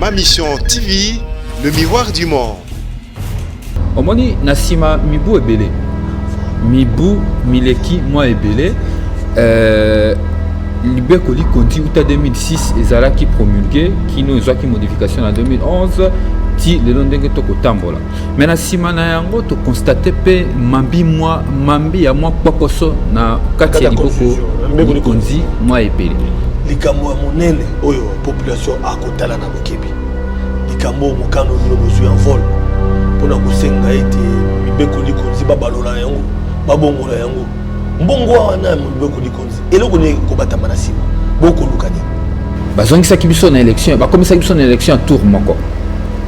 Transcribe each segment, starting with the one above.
Ma Mission TV, le miroir du monde. Omoni Nassima Mibu Ebele. Mibu Mileki moi Ebele. Libeko li konti uta 2006 ezala qui promulgué qui nous a qui modification en 2011 ti le ndenge to kotambola. Mais Nassima na yango to constater pe mambi ya moi pokoso na kati ya liboko li konti moi Ebele. Likambo ya monene oyo population akotala na bokebi. Likambo mokano bino bozwi en vol pona kosenga ete mibeko likonzi babalola yango babongola yango mbongo wana mibeko likonzi eloko ne kobatama na sima boko lukani bazongisa kibiso na élection bakomisa kibiso na élection tour moko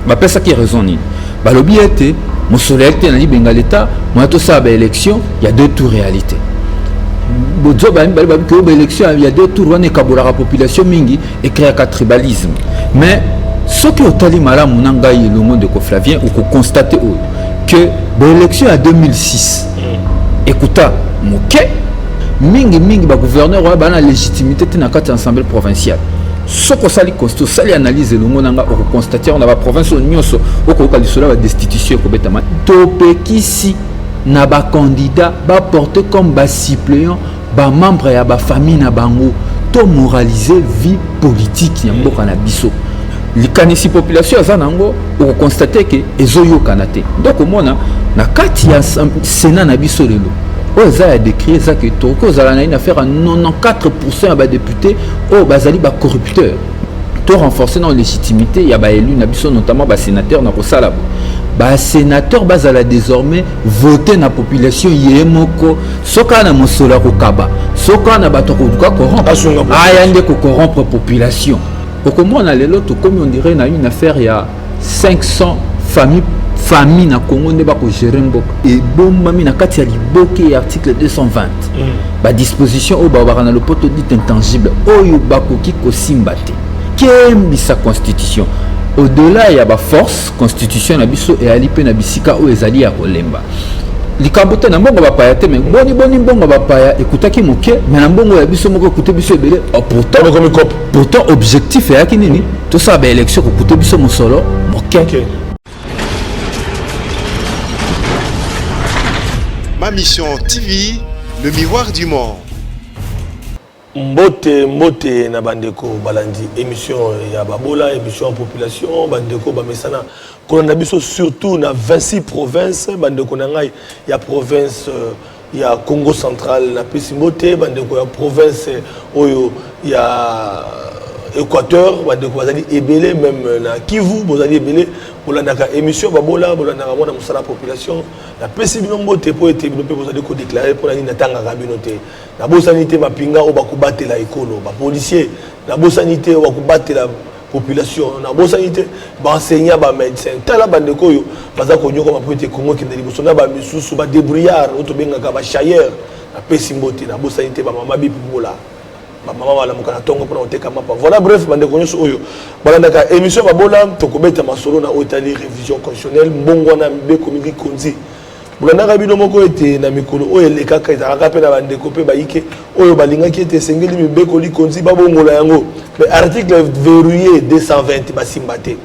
bapesa ki raison nini balobi ete mosolete na libenga l'état moi to ça ba élection il y a deux tours réalité bozo ba que ba élection il y a deux tours wana kabura la population mingi et créer un tribalisme mais ce que otali malamu na ngai le monde de Flavien ou ko constater que l'élection en 2006 écouta moké mingi ba gouverneur wa ba na légitimité na kati ensemble provincial soko sali consto sali analyse le monde nga ko constater on a ba province nyonso ko ka lisola ba destitution ko betama topekisi na ba candidat ba porter comme ba suppléant ba membre ya ba famille na bango to moraliser vie politique ya mboka na biso likanisi population azanango ou constater que ezoyo kanate donc omona na kati ya sénat na biso lelo oza a décrire ça que toko za na une affaire à 94% ba députés o bazali ba corrupteur to renforcer dans légitimité ya ba élu na biso notamment ba sénateur na kosala ba sénateur bazala désormais voter na population yemoko soka na mosola ko kaba soka na bato ko corrompre ayande ko corrompre population. Comment on a les lots, comme on dirait, on a une affaire, il y a 500 familles na Congo ne ba ko gérer mbok et bon mami na kati ya liboke article 220 ba disposition au ba na le poto dit intangible oyo ba ko ki ko simbate kembi sa constitution au-delà ya ba force constitution na biso et ali pe na bisika o ezali ya kolemba likambote na mbongo bapaya te mais boni mbongo bapaya ekutaki moke mais na mbongo ya biso moko ekute biso ebele pourtant objectif ya kinini to ça ba élection ko ekute biso mosolo moke. Ma Mission TV, le miroir du monde. Mbote na bandeko balandi émission ya babola émission en population bandeko bamesana kolanda biso surtout na 26 provinces bandeko na ngai ya province ya Congo central na pesi mbote bandeko ya province oyo ya Équateur bandeko bazali ebele même na Kivu bozali ebele bolandaka émission babola bolandaka mona musala population na pesi bino mbote po ete bino pe bozali ko déclarer pour na tanga kabino te na bosanité mapinga o bakubatela ekolo ba policier na bosanité o bakubatela population na bosanité ba enseignant ba médecin tala bandeko yo baza ko nyoko mapote Congo kindeli bosona ba misusu ba débrouillard o to bengaka ba chailleur na pesi mbote na bosanité ba mama bipi bola maman wala mukana tongo pour oteka mapa voilà bref bande konyoso oyo balandaka émission babola tokobeta masolo na otali révision constitutionnelle mbongo na mbeko mingi konzi bulandaka bino moko ete na mikolo oyo lekaka ezalaka pe na bande kopé baike oyo balingaki ete sengeli mbeko li konzi babongola yango mais article verrouillé 220 basimbate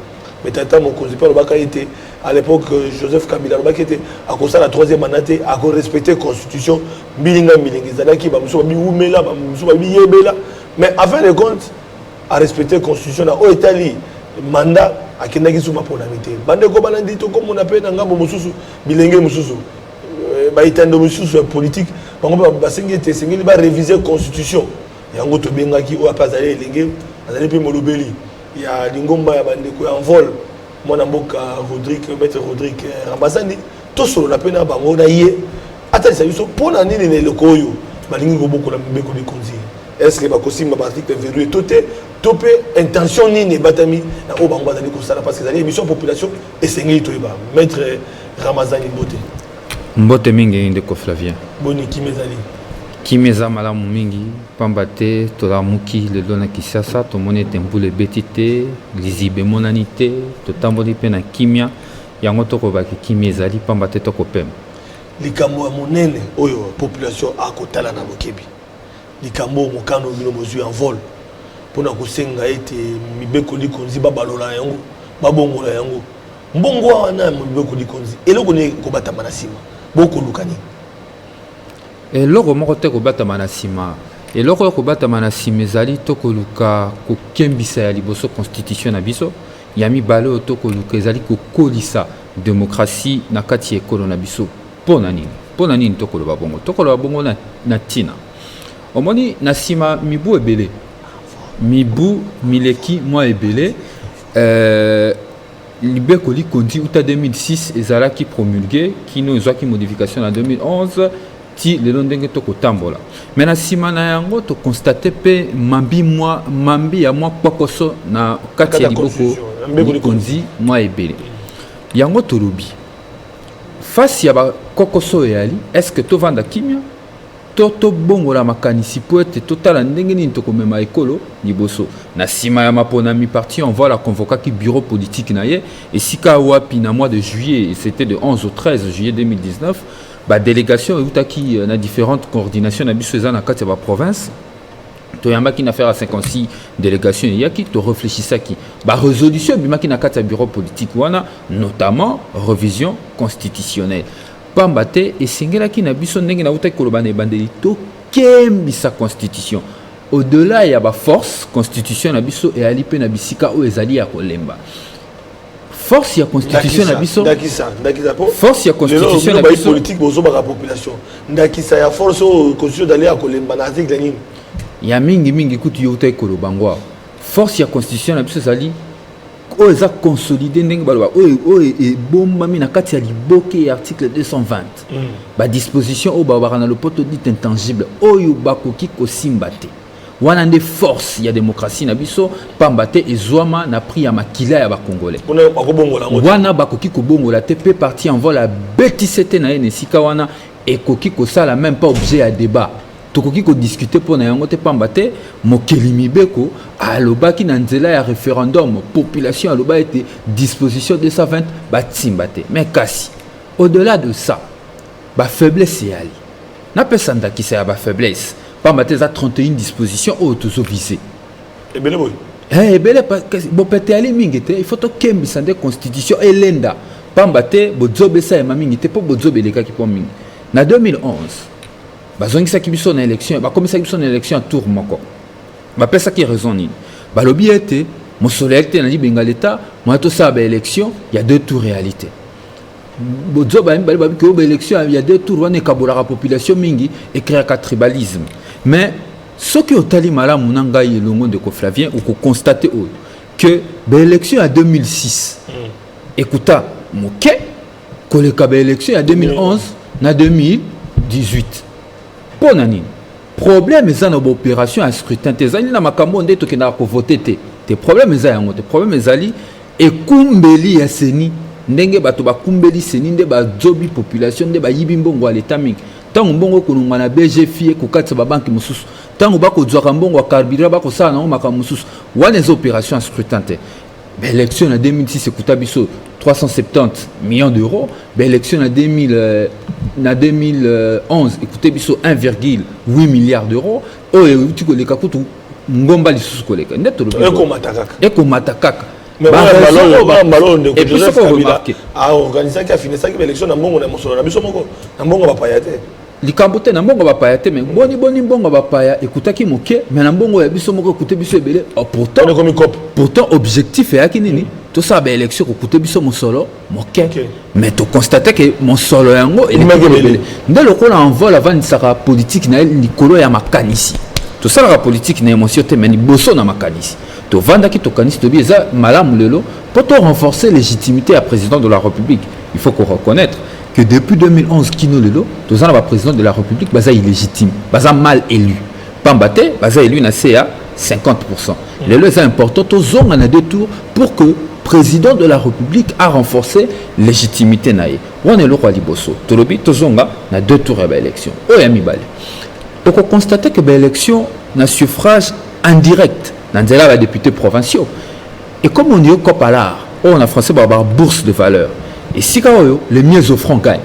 mais tata mokonzi pa lobaka ete à l'époque Joseph Kabila lobaka ete akosa la troisième mandaté a respecter constitution bilinga zalaki ba muso bi umela ba muso bi yebela mais à fin de compte à respecter constitution na o etali mandat akendaki suma pour la mité bande ko balandi to comme on appelle na ngambo mususu bilenge mususu ba itando mususu politique bango ba sengete sengeli ba réviser constitution yango to bengaki o apazali elenge azali pe molobeli ya lingomba ya bande ko en vol mona mboka maître Rodrigue Ramazani to solo la pena bango na ye atali sa biso pona nini ne lokoyo balingi ko bokola mbeko de konzi est-ce que ba kosimba ba article verrouillé topé intention nini batami na o bango bazali ko sala parce que zali émission population et sengi to ba maître Ramazani mbote mingi ndeko Flavien boni kimezali kimeza malamu mingi pambate tolamuki lelo na Kisasa tomone tembule betite lizibe monanité totamboli pe na kimia yango tokobaki kimezali pambate tokopema likambo ya monene oyo population akotala na bokebi likambo mokano bino bozwi en vol pour na kosenga ete mibeko likonzi babalola yango babongola yango mbongo wana mibeko likonzi eloko ne kobatama na sima bokoluka nini eloko moko te kobatama na sima eloko ya kobatama na sima ezali tokoluka kokembisa ya liboso constitution na biso ya mibale oyo tokoluka ezali kokolisa démocratie na kati ya ekolo na biso mpo na nini tokoloba bongo na ntina omoni na nsima mibu ebele mibu mileki mwa ebele libeko likondi uta 2006 ezalaki promulgué kino ezwaki modification na 2011 ti lelo ndenge tokotambola mais na nsima na yango tokonstate mpe mambi ya mwa kpokoso na kati ya liboko likondi mwa ebele yango tolobi fasi ya bakokoso eyali est-ce que tovanda kimia tobongola makanisi po ete totala ndenge nini tokomema ekolo liboso na nsima ya mapona mi-parti on voit la convocaki bureau politique na ye esika wapi na mois de juillet et c'était de 11 au 13 juillet 2019 délégation eutaki na différentes coordinations na biso eza na kati ya baprovince toyambaki na faire à 56 délégation eyaki torefléchisaki barésolution ebimaki na kati ya bureau politique wana notamment révision constitutionnelle pamba te esengelaki na biso ndenge nautaki koloba na ebandeli tokembisa constitution au-delà ya baforce constitution na biso eyali mpe na bisika oyo ezali ya kolemba force ya constitution na biso force ya constitution na biso politique bozo ba population ndakisa ya force o constitution dali ya kolemba na article nini ya mingi kutu yo utaki koloba ngwa force ya constitution na biso ezali oyo eza consolide ndenge baloba oyo ebombami na kati ya liboke ya article 220 badisposition oyo babaka na lopoto dit intangible oyo bakoki kosimba te wana nde force ya démocratie na biso pamba te ezwama na prix ya makila ya bakongolais wana bakoki kobongola te mpe parti en vol abetise te na ye na esika wana ekoki kosala même pas objet ya débat tokoki kodiscute mpo na yango te pamba te mokeli mibeko alobaki na nzela ya référendum population aloba ete disposition 220 batimba te mais kasi au-delà de ça bafaiblesse eyali napesa ndakisa ya bafaiblesse pamba te eza 31 disposition oyo tozovise ebele boy ebele bopete ali mingi te il faut tokembisa nde constitution elenda pamba te bozobe esalema mingi te mpo bozobe elekaki mpo mingi na 2011 bazongisaki biso na élection bakomisaki biso na élection ya tour moko bapesaki raison nini balobi ete mosolo yaki te na libenga leta moya tosala baélection ya 2 tours réalité bozoba mibale babiki oyo baélection ya 2 tours wana ekabolaka population mingi ekreaka tribalisme mais soki otali malamu na ngai elongo ndeko Flavien okokonstate oyo que baélection ya 2006 ekuta moke koleka baélection ya 2011 na 2018 mpo na nini problème eza na baopération ya scrutin te ezali na makambo nde tokendaka kovote te problème eza yango te problème ezali ekumbeli ya seni ndenge bato bakumbeli seni nde bazobi population nde bayibi mbongo ya leta mingi ntango mbongo konongwa na BGF ekokatisa babanki mosusu ntango bakozwaka mbongo ya carburant bakosala nango makambo mosusu wana eza opération ya scrutin te baélection na 2006 ekuta biso 370 millions d'euros baélection na 2011 écoutez biso 1,8 milliards d'euros oyo euti koleka kutu ngomba lisusu koleka nde tolobi ekomata kaka organisaki afinisaki baélection na mbongo na mosolo na biso moko na mbongo bapaya te likambo te na mbongo bapaya te mais boni mbongo bapaya ekutaki moke mais na mbongo ya biso moko ekute biso ebele pourtant objectif eyaki nini tosala baélection kokute biso mosolo moke mais tokonstate ke mosolo yango elekaki ebele nde lokola envol avandisaka politique na ye likolo ya makanisi tosalaka politique na émotion te mais liboso na makanisi tovandaki tokanisi tobi eza malamu lelo mpo to renforcer légitimité ya président de la République il faut qu'on reconnaître que depuis 2011 kino lelo toza na président de la République baza illégitime baza mal élu pamba te baza élu na CA 50%. Lelo est important tozonga na 2 tours pour que président de la République a renforcé légitimité naie. On est le roi liboso. Tolobi tozonga na 2 tours ya élection. Oya mibale. Donc on constate que l'élection na suffrage indirect dans les députés provinciaux. Et comme on est au Copalard, on a français par bourse de valeur. Et si les mieux offrants gagnent,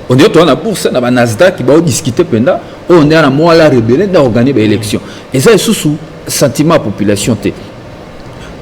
on dit qu'on a bourse, on a Nasdaq qui va discuter pendant, on est à la moelle rebelle d'organiser l'élection. Et ça est sous sentiment ya population te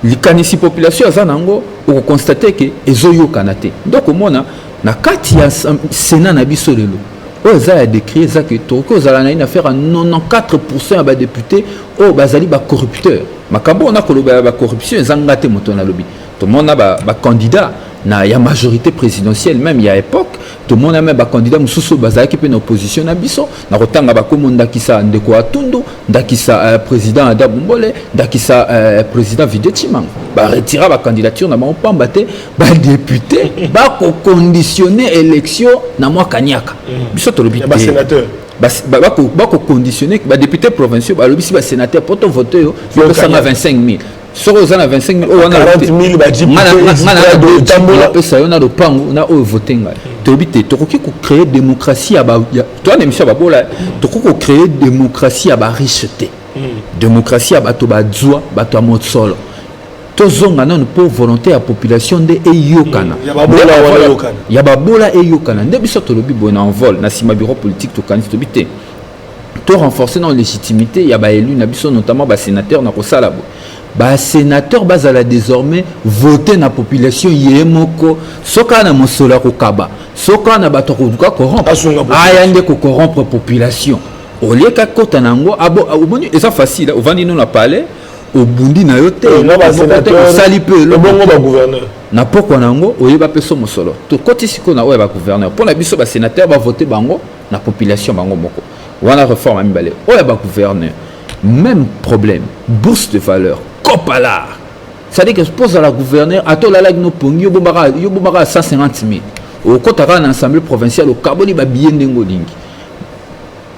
likanisi population aza nango okoconstater ke ezoyokana te donc omona na kati ya sénat na biso lelo oyo eza ya décrit eza ke tokoki ozala na une affaire à 94% ya badéputé oyo bazali bacorrupteur makambo ona koloba ya bacorruption eza nga te moto nalobi tomona bacandidat na ya majorité présidentielle même ya époque tomona même bacandidat mosusu bazalaki mpe na opposition na biso na kotanga bakomo ndakisa ndeko atundu ndakisa président ada bombole ndakisa président vide chimanga baretira bacandidature na bango pamba te badéputé bakoconditionne élection na mwa kaniaka biso tolobi basénateur bakoconditionne badéputé provinciaux balobi si basénateur po to vote yo yopesanga 25 000 soko oza na 25 000 oyo 40 000 apesa yo na lopango na oyo vote ngai toyebi te tokoki kocréer démocratie ya toana émission ya babola tokoki kocréer démocratie ya bariche te démocratie ya bato bazwa bato ya mosolo tozonga nano mpo volonté ya population nde eyokana ya babola eyokana nde biso tolobi boye na envol na nsima bureau politique tokanisi tobi te to renforcer na légitimité ya baélu na biso notamment basénateur na kosala boye basénateur bazala désormais voter na population ye moko soka na mosolo ya kokaba soka na bato koduka corrompre aya nde kocorrompre population olieka kota nango oboni eza facile ovandi no na palais obundi na yo te osali mpe na pokwa nango oyeba mpe so mosolo tokoti sikoyo na oyo ya bagouverneur mpo na biso basénateur bavote bango na population bango moko wana réforme ya mibale oyo ya bagouverneur même problème bourse de valeur copalard c'est-à-dire que pose à la gouverneur atolalaki no pongi yo bombaka 150 000 okotaka na assemblée provinciale okaboli babiye ndenge olingi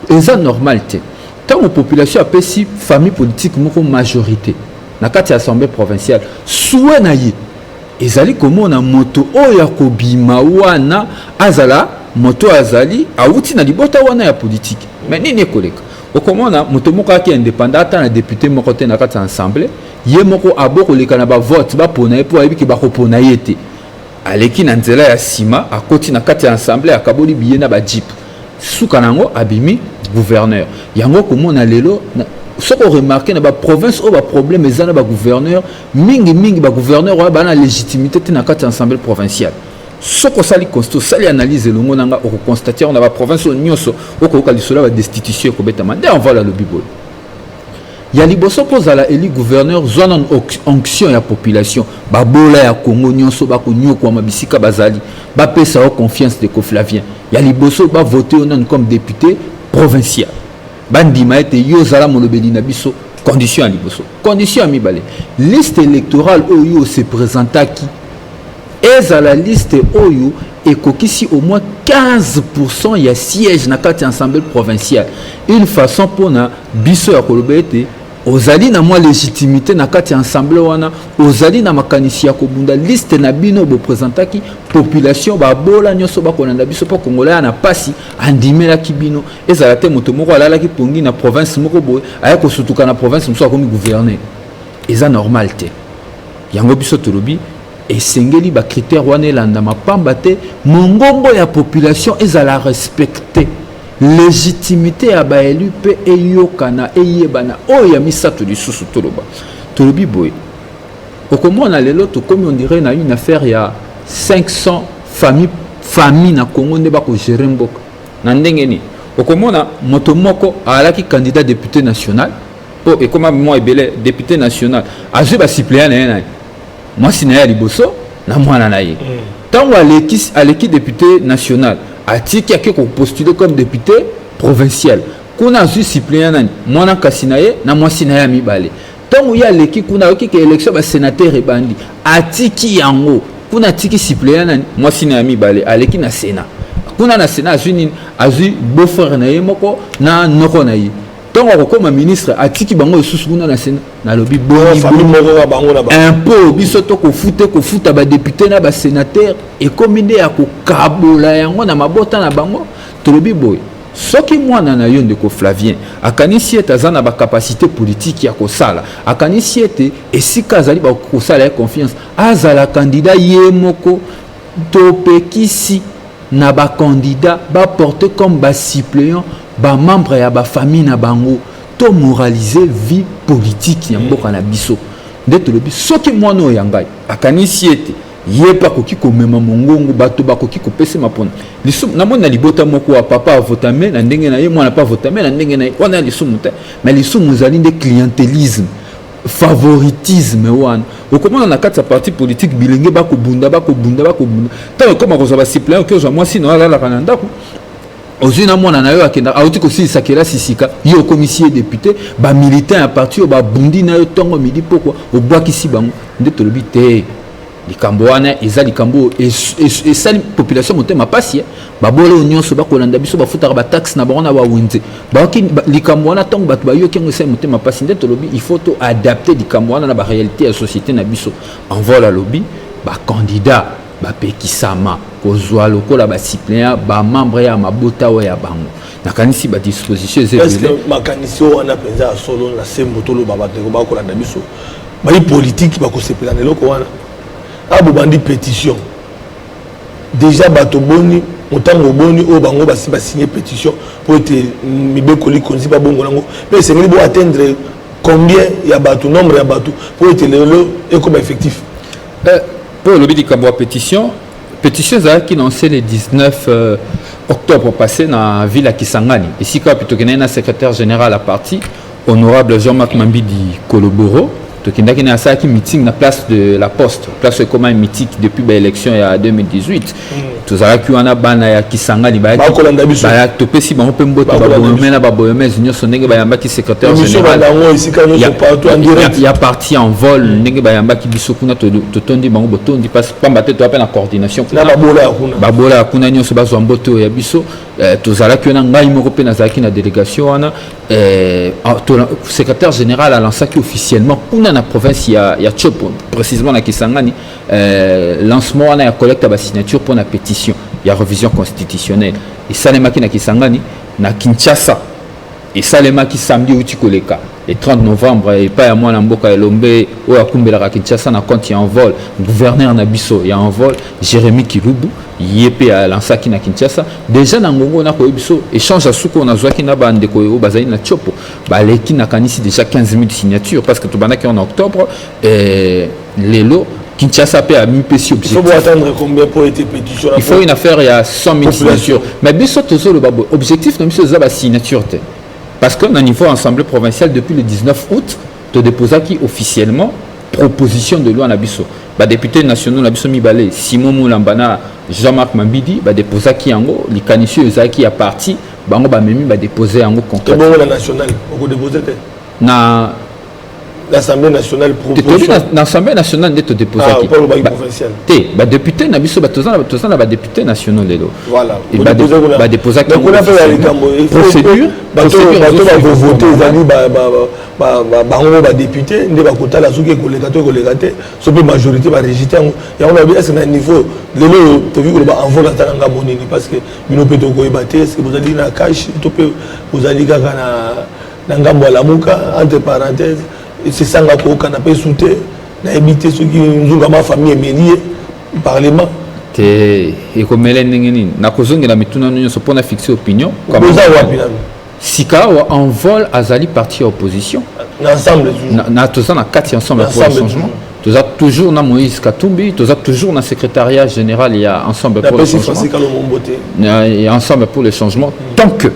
eza normal te ntango population apesi famille politique moko majorité na kati ya assemblée provinciale souwe na ye ezali komona moto oyo akobima wana azala moto azali awuti na libota wana ya politique mais nini ekoleka okomona moto moko aki indépendant ata na député moko te na kati ya assemblée ye moko abokoleka na bavote bapona ye mpo ayebi ke bakopona ye te aleki na nzela ya nsima akoti na kati ya assemblée akaboli biye na bajip suka nango abimi gouverneur yango komona lelo soko remarqué na baprovince oyo baproblème eza na bagouverneur mingi bagouverneur oyo bana légitimité te na kati ya assemblée provinciale soko osali constat osali analyse elongo nanga okokonstate yango na baprovince oyo nyonso okoyoka lisolo ya badestitution ekobetama nde envola lobi boye ya liboso mpo ozala eli gouverneur zwa nano onction ya population babola ya congo nyonso bakonyokwama bisika bazali bapesa yo confiance de coflavien ya liboso bavote yo nano comme député provincial bandima ete yo ozala molobeli na biso condition ya liboso condition ya mibale liste électorale oyo yo se présentaki ezala liste oyo ekokisi au moins 15% ya siège na kati ya assemblée provinciale une façon mpona biso ya koloba ete ozali na mwa légitimité na kati ya assemblée wana ozali na makanisi ya kobunda liste na bino boprésentaki population babola nyonso bakolanda biso mpo kongola ya na pasi andimelaki bino ezala te moto moko alalaki pongi na province moko boye aya kosutuka na province mosusu akomi gouverner eza normal te yango biso tolobi esengeli bacritère wana elandama pamba te mongongo ya population ezala respecté légitimité ya baélu mpe eyokana eyebana oyo ya misato lisusu toloba tolobi boye okomona lelo tokomi on dirait na une affaire ya 500 famille na Congo nde bakogere mboka na ndenge nini okomona moto moko alaki candidat député national po ekoma mwa ebele député national azwi basippléant na ye na ye mwasi na ye ya liboso na mwana na ye ntango aleki député national atiki ake kopostuler comme député provincial kuna azwi suppléant nani mwana kasi na ye na mwasi na ye ya mibale ntango ye aleki kuna ayoki ke élection basénateur ebandi atiki yango kuna atiki suppléant nani mwasi na ya mibale aleki na sénat kuna na sénat azwi nini azwi beau-frère na ye moko na noko na ye ntango akokoma ministre atiki bango lisusu kuna na sénat nalobi impôt biso to kofuta badéputé na basénateur ekomi nde ya kokabola yango na mabota na bango tolobi boye soki mwana na yo ndeko Flavien akanisi ete aza na bacapacité politique ya kosala akanisi ete esika azali bakosala ya confiance azala candidat ye moko topekisi na bacandidat baporte comme basuppléant bamembre ya bafamille na bango to moraliser vie politique ya mboka na biso nde tolobi soki mwana oyo ya ngai akanisi ete ye pa koki komema mongongo bato bakoki kopesa mapona lisumu namoni na libota moko wa papa avotame na ndenge na ye mwana pa avotame na ndenge na ye wana lisumu te mais lisumu ezali nde clientélisme favoritisme wana okomona na kati ya parti politique bilenge bakobunda ntango ekoma kozwa basiplain oki ozwa mwasi na alalaka na ndako ozwi na mwana na yo akenda auti kosilisa kelasi sika yo okomisi ye député bamilitant ya parti oyo babundi na yo ntongo midi pokwa obwakisi bango nde tolobi te likambo wana eza likambo esali population motema pasi babola oyo nyonso bakolanda biso bafutaka bataxe na bango na bawenze baoki likambo wana ntango bato bayoki yango esali motema pasi nde tolobi il faut to adapter likambo wana na baréalité ya société na biso envol alobi bacandidat bapekisama kozwa lokola basiplea bamembre ya mabota oyo ya bango nakanisi badisposition ezebele makanisi oyo wana mpenza ya solo na sembo toloba bato bakolanda biso bayi politike bakosepelana eloko wana abobandi pétition déjà bato boni motango boni oyo bango basi basigné pétition po ete mibekoli konzi babongo nango mpe esengeli bo atteindre combien ya bato nombre ya bato po ete lelo ekoma effectif pour le likambo ya pétition ezalaki lancé le 19 octobre passé na ville ya Kisangani esika pitokene na secrétaire général à parti honorable Jean-Marc Mambidi Koloboro tokendaki na asalaki meeting na place de la poste place comme un mythique depuis l'élection ya 2018 tozalaki wana bana ya Kisangani bakolanda biso ba topesi bango pe mboto baboyome na baboyome nyonso ndenge bayambaki secrétaire général ya parti en vol ndenge bayambaki biso kuna totondi bango botondi parce pamba te toape na coordination na babola ya kuna nyonso bazwa mboto ya biso tozalaki wana ngai moko pe nazalaki na délégation wana secrétaire général a lancé officiellement kuna na province ya Chopo précisément na Kisangani lancement wana ya collecte ba signature pour la pétition ya révision constitutionnelle et salemaki na Kisangani na Kinshasa et salemaki samedi uti koleka le 30 novembre et pas à moi na mboka elombe o akumbela Kinshasa na compte en vol gouverneur na biso ya en vol Jérémy Kirubu yépé à lansaki na Kinshasa déjà na ngongo na ko biso échange à suko na zwaki na bande ko bazali na Chopo baleki na kanisi déjà 15 000 signatures parce que to banaki en octobre lelo Kinshasa peut à mi-péci objectif. Il faut attendre combien pour être pétition. Il faut une affaire il y a 100 000 signatures mais biso tozo le babo objectif na biso za ba signature te parce que na niveau assemblée provinciale depuis le 19 août to déposaki officiellement proposition de loi na biso ba député nationaux na biso mibale Simon Moulambana Jean-Marc Mambidi ba déposaki yango likanisio ezaki ya parti bango ba memi ba déposer yango concrètement la nationale on déposer na l'Assemblée nationale proposition l'Assemblée nationale de te déposer qui provincial té ba député na biso ba tozana ba député nationaux lelo voilà ba déposer qui procédure ba voter zali bango ba député nde ba kota la soki koleka te so pe majorité ba rejeter ya on a bien c'est un niveau lelo to vi ko ba envol atanga monini parce que bino pe to ko ebate est-ce que vous allez na cash to pe vous allez kaka na ngambo la muka entre parenthèses c'est ça qu'on a pas sauté na éviter ceux qui nous ont ma famille mélié parlement te et comme elle n'engeni na kozongi na mituna nyonso pona fixer opinion comme ça sika en vol azali parti opposition ensemble na toza na 4 ensemble pour le changement toza toujours na Moïse Katumbi toza toujours na secrétariat général il y a ensemble pour le changement il y a ensemble pour le changement tant que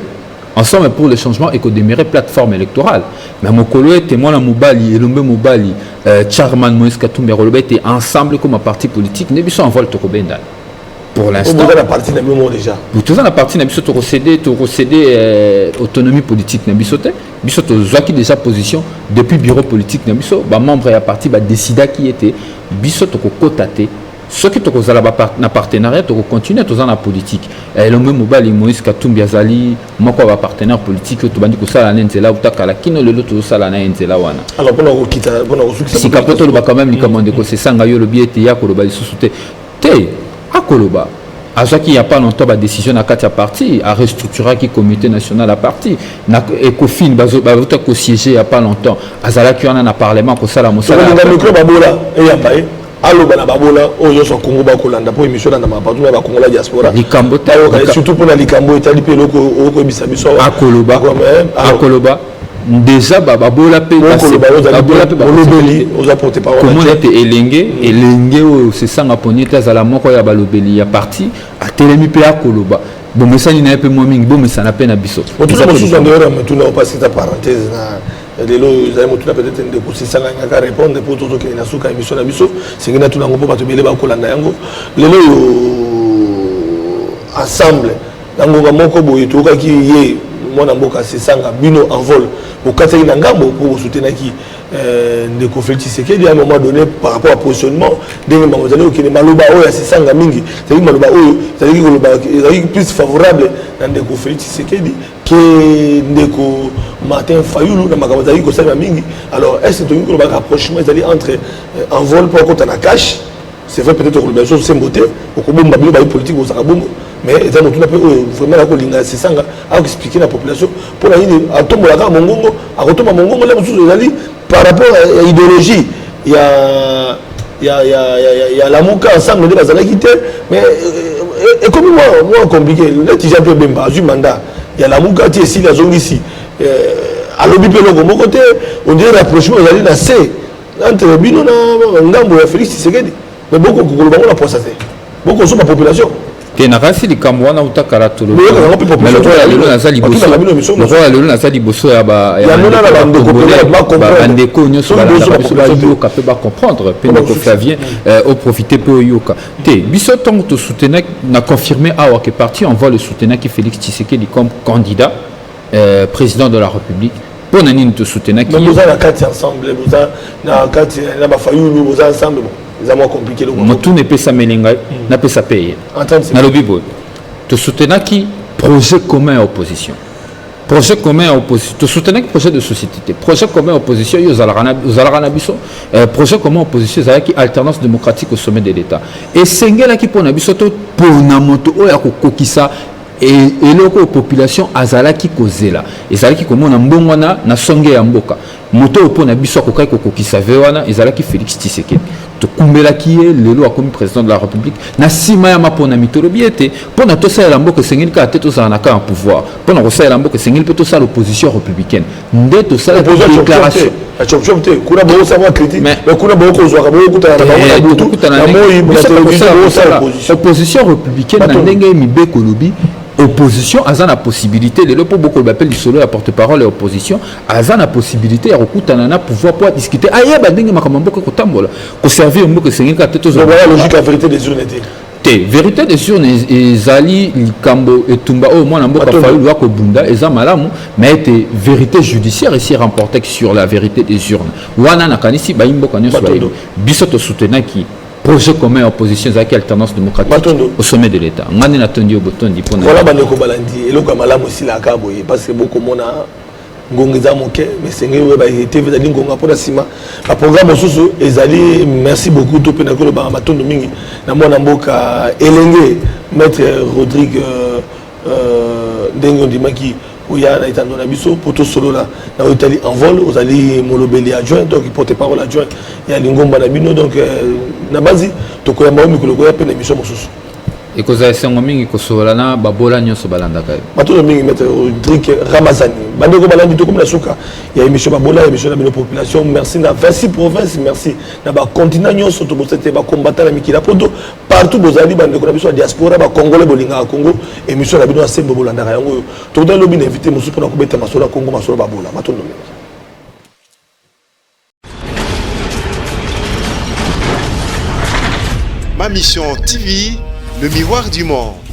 ensemble pour le changement et que demeurer plateforme électorale mais mokolo était moi la mobali elombe mobali Charman Moïse Katumbi Rolobe était ensemble comme un parti politique ne biso en vol to kobenda pour l'instant on a la partie na même déjà tout ça la partie na biso to recéder autonomie politique na biso te biso to zwaki déjà position depuis bureau politique na biso ba membre ya parti ba décida qui était biso to kokotate ce qui est na partenariat to continuer to na politique le même mobile Moïse Katumbi azali moko ba partenaire politique to bandi ko sala na nzela utakala kino lelo to sala na nzela wana alors pour nous quitter pour nous succès si kapoto ba quand même li commande ko se sanga yo le biete ya ko lo ba lisusu te akoloba azaki il y a pas longtemps ba décision na kati ya parti a restructurer qui comité national à parti na Ecofin bazo ba ko siéger il y a pas longtemps azalaki wana na parlement ko sala mosala na micro babola et ya paye allo bana babola oyo so Congo ba kolanda po émission na mapato na ba Congo la diaspora likambo surtout pour la likambo etali pe loko oko ebisa biso akoloba déjà babola pe comment était elenge c'est ça nga poneta za la moko ya balobeli ya parti a telemi pe akoloba bon mais ça ni na pe mo mingi bon mais ça na pe na biso tout ça sous en dehors mais tout na passer ta parenthèse na lelo za mo tout na peut-être de ko sanga nga répondre pour tout que na suka émission na biso c'est que na tout na ngo pa to bele ba kolanda yango lelo ensemble nango moko boye to ka ki ye mona mboka sanga bino en vol au kataki na ngambo pour soutenir qui de conflit Tshisekedi à un moment donné par rapport au positionnement des membres de qui maloba oya sanga mingi c'est maloba oyo c'est plus favorable dans des conflits Tshisekedi que ndeko Martin Fayulu na makambo zali ko sala mingi alors est-ce que tu as un rapprochement entre en vol pour contre na cash c'est vrai peut-être que le c'est beauté au combo mabilo ba politique au sakabongo mais ils ont vraiment la colinga c'est ça à expliquer la population pour la ligne à tomber la mongongo à retomber mongongo là par rapport à l'idéologie il y a la mouka ensemble de la quitté mais et comme moi compliqué là tu j'ai bien pas du mandat il y a la mouka qui est ici la zone ici à l'objet de mon côté on dirait rapprochement aux alliés na C entre bino na ngambo ya Félix Tshisekedi mais beaucoup de la procès beaucoup sur la population te nakasi likambo wana utakala tolo mais lokola lelo naza liboso ya bandeko nyonso balandaka biso bayoka mpe bacomprendre mpe ndeko Flavien oprofite mpe oyoka te biso ntongo tosoutenaki na confirmé awa ke parti on va le soutenaki Félix Tshisekedi comme candidat président de la République mpo na nini tosoutenaki boza na kati ensemble boza na kati na bafayulu boza ensemble c'est moins compliqué. Tout n'est pas ça melinga, n'a pas ça payer. Dans le Bible, tu soutenais qui projet commun à opposition. Projet commun à opposition. Tu soutenais qui projet de société. Projet commun à opposition, ils ont projet commun à opposition, ils ont alternance démocratique au sommet de l'État. Et c'est là qui pour nabiso pour namoto oya kokisa et la population azalaki kozela ezalaki komona mbongo na songe ya mboka moto opo na biso kokai kokokisa vewana ezalaki Félix Tshisekedi to kumbelaki ye lelo akomi président de la République na sima ya mapona mitolobi ete pona to sala mboka sengeli ka te to sala na pouvoir pona ko sala mboka sengeli pe to sala opposition républicaine nde to sala déclaration achopte kuna bo savoir critique mais kuna bo ko zwa bo kutana na butu na moyi opposition républicaine na ndenge mibeko lobi opposition a la possibilité de pour beaucoup d'appels du solo la porte-parole et opposition a la possibilité à recoutana pouvoir discuter aïe badingue makambo ko tambola ko servir mbo que c'est une carte voilà logique la vérité des urnes te vérité des urnes ezali likambo etumba au moins na mboka faulu wa ko bunda eza malamu mais était vérité judiciaire ici remporté sur la vérité des urnes wana na kanisi ba imboka nyonso ba biso to soutenir qui projet commun opposition avec alternance démocratique au sommet de l'État. Ngani na tondi obotondi pour voilà bandeko balandi eloko malamu aussi la kabo parce que beaucoup mona ngongeza moke mais c'est ngwe ba été vezali ngonga pour la sima ba programme soso ezali merci beaucoup to pena ko ba matondo mingi na mona mboka elenge maître Rodrigue Dengo Dimaki Ouya na itando na biso poto solo na Italie en vol aux alliés molobeli adjoint donc il porte parole adjoint ya lingomba na bino donc na base to ko ya maomi ko ko ya pe na mission mosusu et ko za sengo mingi ko sola na babola nyonso balandaka matondo mingi mettre drink Ramazani bandeko balandi to comme la suka ya émission babola émission na bino population merci na 26 provinces merci na ba continent nyonso to bosete ba combattant na mikila poto partout bozali bandeko na biso diaspora ba congolais bolinga Congo émission na bino a sembo bolandaka yango to dans lobby invité mosu pour na ko beta masolo Congo masolo babola matondo mingi. Ma mission TV, le miroir du monde.